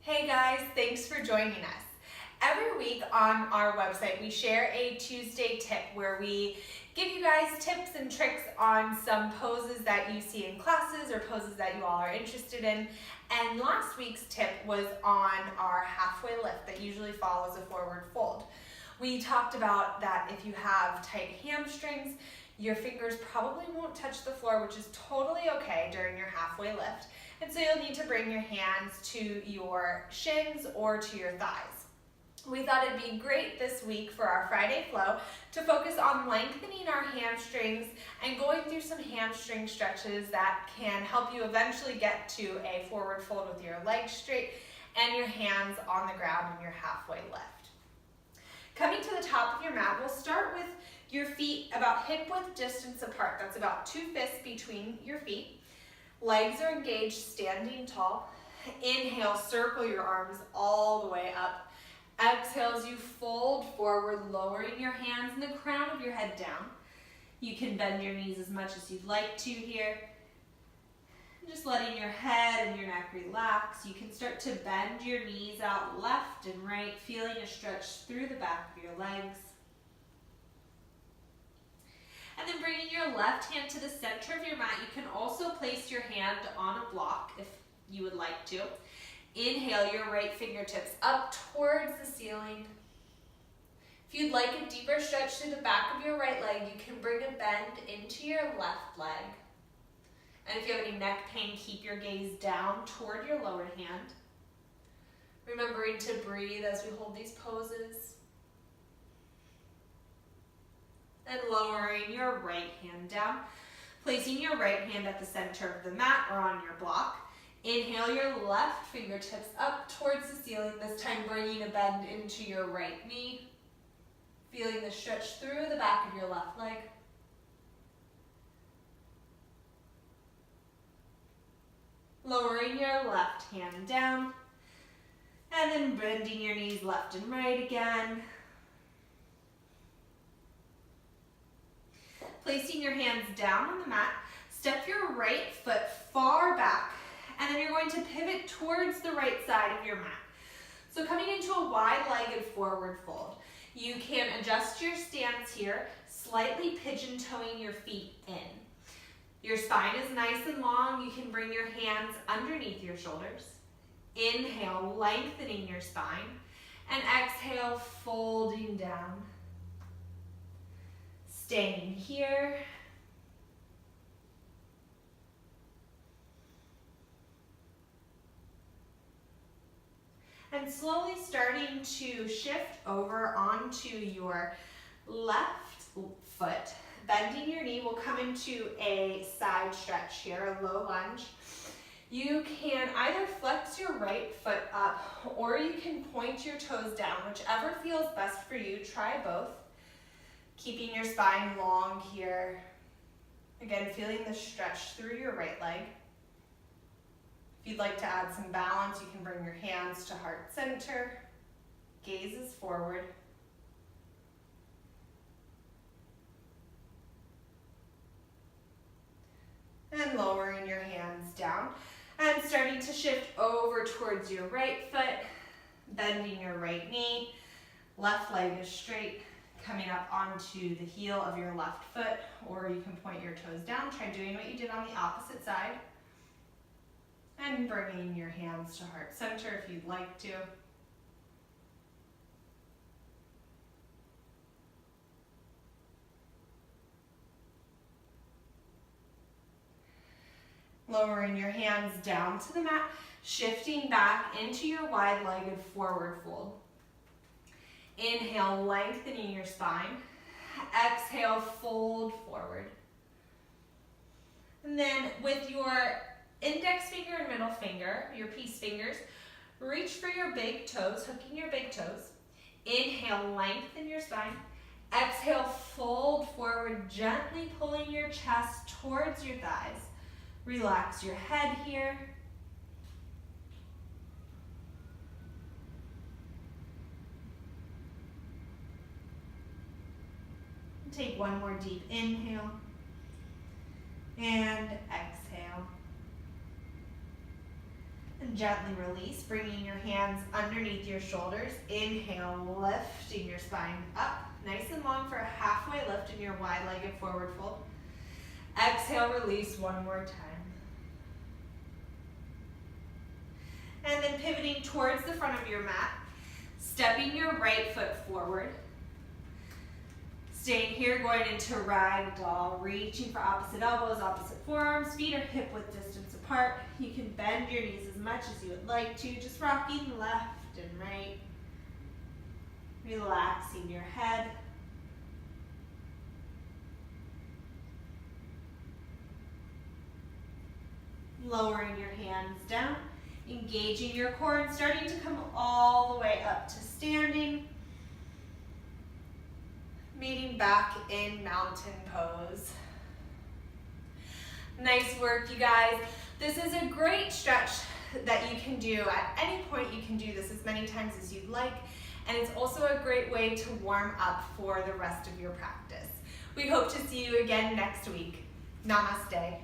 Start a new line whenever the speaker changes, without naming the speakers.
Hey guys, thanks for joining us. Every week on our website, we share a Tuesday tip where we give you guys tips and tricks on some poses that you see in classes or poses that you all are interested in. And last week's tip was on our halfway lift that usually follows a forward fold. We talked about that if you have tight hamstrings, your fingers probably won't touch the floor, which is totally okay during your halfway lift. And so you'll need to bring your hands to your shins or to your thighs. We thought it'd be great this week for our Friday flow to focus on lengthening our hamstrings and going through some hamstring stretches that can help you eventually get to a forward fold with your legs straight and your hands on the ground in your halfway lift. Coming to the top of your mat, we'll start with your feet about hip width distance apart. That's about 2 fists between your feet. Legs are engaged, standing tall. Inhale, circle your arms all the way up. Exhale as you fold forward, lowering your hands and the crown of your head down. You can bend your knees as much as you'd like to here. Just letting your head and your neck relax. You can start to bend your knees out left and right, feeling a stretch through the back of your legs. And then bringing your left hand to the center of your mat, you can also place your hand on a block if you would like to. Inhale your right fingertips up towards the ceiling. If you'd like a deeper stretch through the back of your right leg, you can bring a bend into your left leg. And if you have any neck pain, keep your gaze down toward your lower hand. Remembering to breathe as we hold these poses. And lowering your right hand down, placing your right hand at the center of the mat or on your block. Inhale your left fingertips up towards the ceiling, this time bringing a bend into your right knee. Feeling the stretch through the back of your left leg. Lowering your left hand down, and then bending your knees left and right again. Placing your hands down on the mat, step your right foot far back, and then you're going to pivot towards the right side of your mat. So coming into a wide-legged forward fold, you can adjust your stance here, slightly pigeon-toeing your feet in. Your spine is nice and long. You can bring your hands underneath your shoulders. Inhale, lengthening your spine, and exhale, folding down. Staying here. And slowly starting to shift over onto your left foot. Bending your knee will come into a side stretch here, a low lunge. You can either flex your right foot up or you can point your toes down, whichever feels best for you. Try both. Keeping your spine long here. Again, feeling the stretch through your right leg. If you'd like to add some balance, you can bring your hands to heart center. Gaze is forward. And lowering your hands down. And starting to shift over towards your right foot. Bending your right knee. Left leg is straight. Coming up onto the heel of your left foot, or you can point your toes down. Try doing what you did on the opposite side. And bringing your hands to heart center if you'd like to. Lowering your hands down to the mat, shifting back into your wide-legged forward fold. Inhale, lengthening your spine. Exhale, fold forward. And then with your index finger and middle finger, your peace fingers, reach for your big toes, hooking your big toes. Inhale, lengthen your spine. Exhale, fold forward, gently pulling your chest towards your thighs. Relax your head here. Take one more deep inhale and exhale. Gently release, bringing your hands underneath your shoulders. Inhale, lifting your spine up, nice and long for a halfway lift in your wide-legged forward fold. Exhale, release one more time. And then pivoting towards the front of your mat, stepping your right foot forward. Staying here, going into ragdoll, reaching for opposite elbows, opposite forearms, feet are hip width distance apart. You can bend your knees as much as you would like to, just rocking left and right. Relaxing your head. Lowering your hands down, engaging your core and starting to come all the way up to standing. Meeting back in mountain pose. Nice work, you guys. This is a great stretch that you can do at any point. You can do this as many times as you'd like, and it's also a great way to warm up for the rest of your practice. We hope to see you again next week. Namaste.